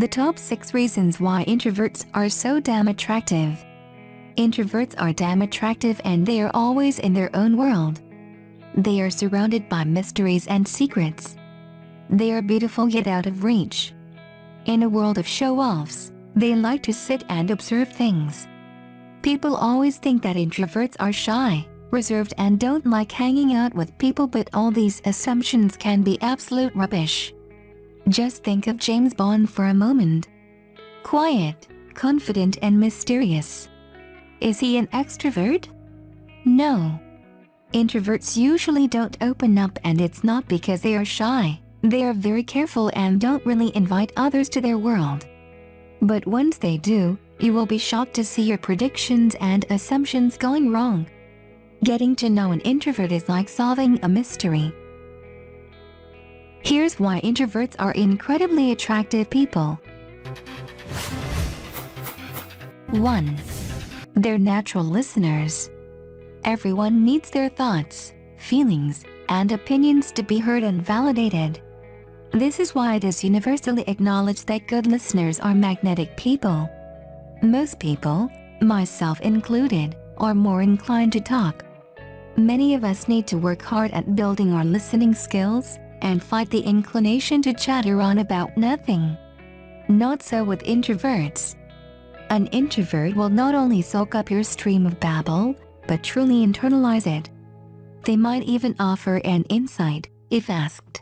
The top 6 reasons why introverts are so damn attractive. Introverts are damn attractive and they are always in their own world. They are surrounded by mysteries and secrets. They are beautiful yet out of reach. In a world of show-offs, they like to sit and observe things. People always think that introverts are shy, reserved and don't like hanging out with people, but all these assumptions can be absolute rubbish. Just think of James Bond for a moment. Quiet, confident and mysterious. Is he an extrovert? No. Introverts usually don't open up, and it's not because they are shy. They are very careful and don't really invite others to their world. But once they do, you will be shocked to see your predictions and assumptions going wrong. Getting to know an introvert is like solving a mystery. Here's why introverts are incredibly attractive people. 1. They're natural listeners. Everyone needs their thoughts, feelings, and opinions to be heard and validated. This is why it is universally acknowledged that good listeners are magnetic people. Most people, myself included, are more inclined to talk. Many of us need to work hard at building our listening skills and fight the inclination to chatter on about nothing. Not so with introverts. An introvert will not only soak up your stream of babble, but truly internalize it. They might even offer an insight, if asked.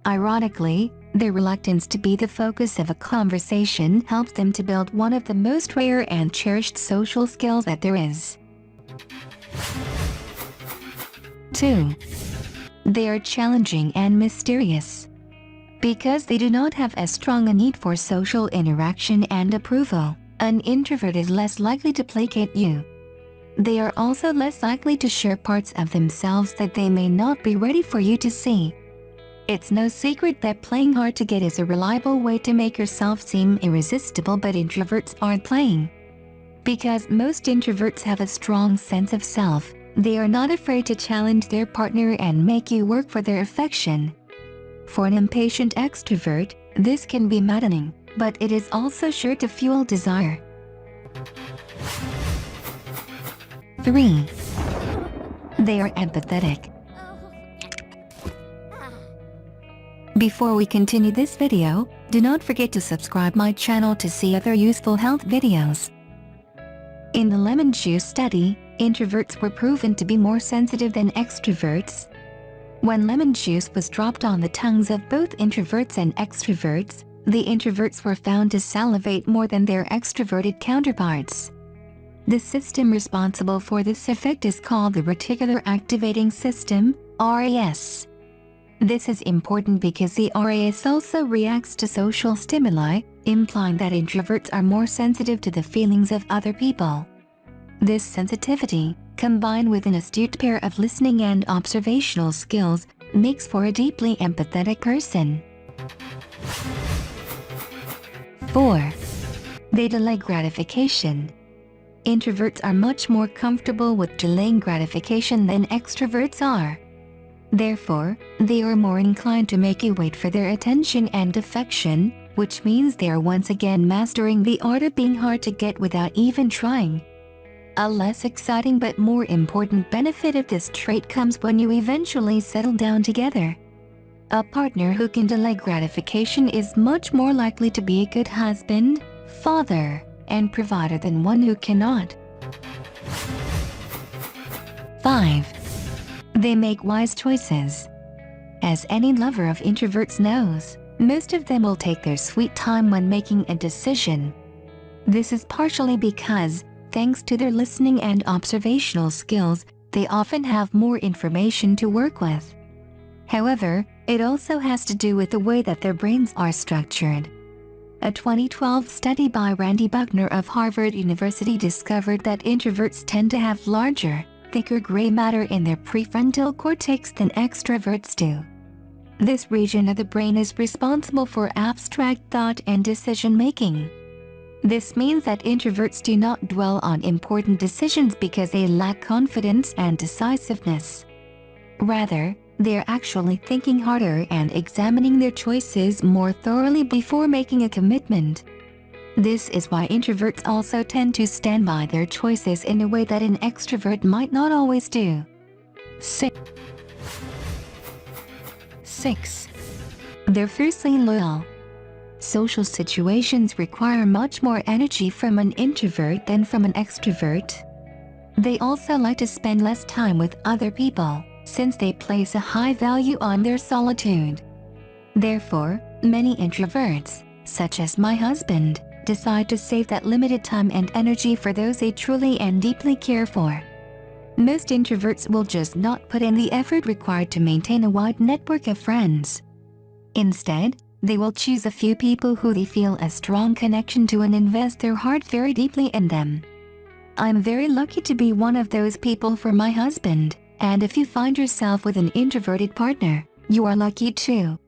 Ironically, their reluctance to be the focus of a conversation helps them to build one of the most rare and cherished social skills that there is. 2. They are challenging and mysterious. Because they do not have as strong a need for social interaction and approval, an introvert is less likely to placate you. They are also less likely to share parts of themselves that they may not be ready for you to see. It's no secret that playing hard to get is a reliable way to make yourself seem irresistible, but introverts aren't playing. Because most introverts have a strong sense of self, they are not afraid to challenge their partner and make you work for their affection. For an impatient extrovert, this can be maddening, but it is also sure to fuel desire. 3. They are empathetic. Before we continue this video, do not forget to subscribe my channel to see other useful health videos. In the lemon juice study, introverts were proven to be more sensitive than extroverts. When lemon juice was dropped on the tongues of both introverts and extroverts, the introverts were found to salivate more than their extroverted counterparts. The system responsible for this effect is called the reticular activating system, RAS. This is important because the RAS also reacts to social stimuli, implying that introverts are more sensitive to the feelings of other people. This sensitivity, combined with an astute pair of listening and observational skills, makes for a deeply empathetic person. 4. They delay gratification. Introverts are much more comfortable with delaying gratification than extroverts are. Therefore, they are more inclined to make you wait for their attention and affection, which means they are once again mastering the art of being hard to get without even trying. A less exciting but more important benefit of this trait comes when you eventually settle down together. A partner who can delay gratification is much more likely to be a good husband, father, and provider than one who cannot. 5. They make wise choices. As any lover of introverts knows, most of them will take their sweet time when making a decision. This is partially because, thanks to their listening and observational skills, they often have more information to work with. However, it also has to do with the way that their brains are structured. A 2012 study by Randy Buckner of Harvard University discovered that introverts tend to have larger, thicker gray matter in their prefrontal cortex than extroverts do. This region of the brain is responsible for abstract thought and decision-making. This means that introverts do not dwell on important decisions because they lack confidence and decisiveness. Rather, They're actually thinking harder and examining their choices more thoroughly before making a commitment. This is why introverts also tend to stand by their choices in a way that an extrovert might not always do. 6. They're fiercely loyal. Social situations require much more energy from an introvert than from an extrovert. They also like to spend less time with other people, since they place a high value on their solitude. Therefore, many introverts, such as my husband, decide to save that limited time and energy for those they truly and deeply care for. Most introverts will just not put in the effort required to maintain a wide network of friends. Instead, they will choose a few people who they feel a strong connection to and invest their heart very deeply in them. I'm very lucky to be one of those people for my husband, and if you find yourself with an introverted partner, you are lucky too.